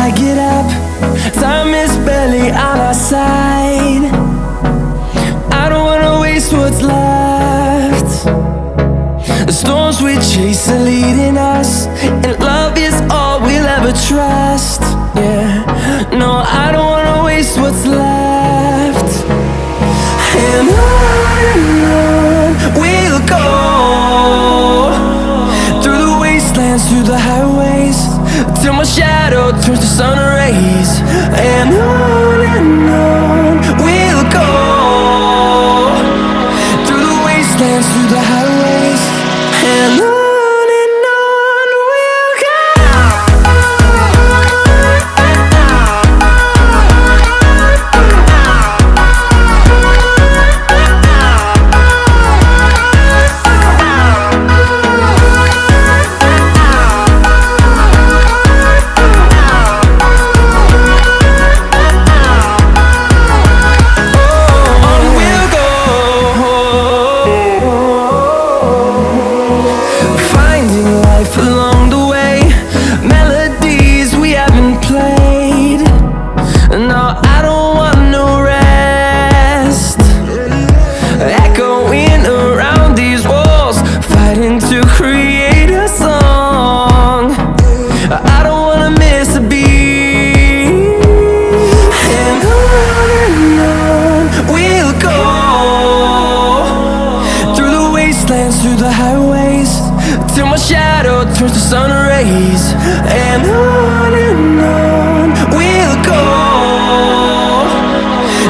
I get up, time is barely on our side. I don't wanna waste what's left. The storms we chase are leading us, and love is all we'll ever trust. Yeah, no, I don't wanna waste what's left. And on we'll go, through the wastelands, through the highways, till my shadow turns to sun rays. And on we'll go, through the wastelands, through the highways, and on we'll go. Along the way, melodies we haven't played. No, I don't want no rest. Echoing around these walls, fighting to create a song. I don't wanna miss a beat. And on we'll go, through the wastelands, through the highways, till my shadow turns to sun rays. And on we'll go,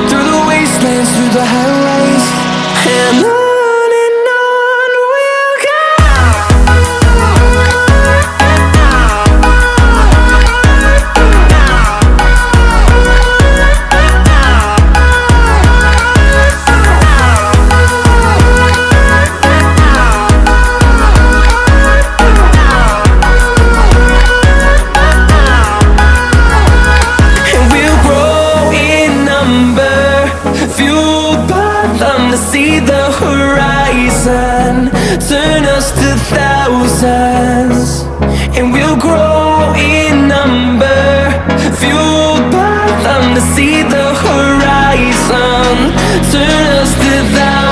through the wastelands, through the highways, and on we'll go. Fueled by them to see the horizon, turn us to thousands, and we'll grow in number. Fueled by them to see the horizon, turn us to thousands.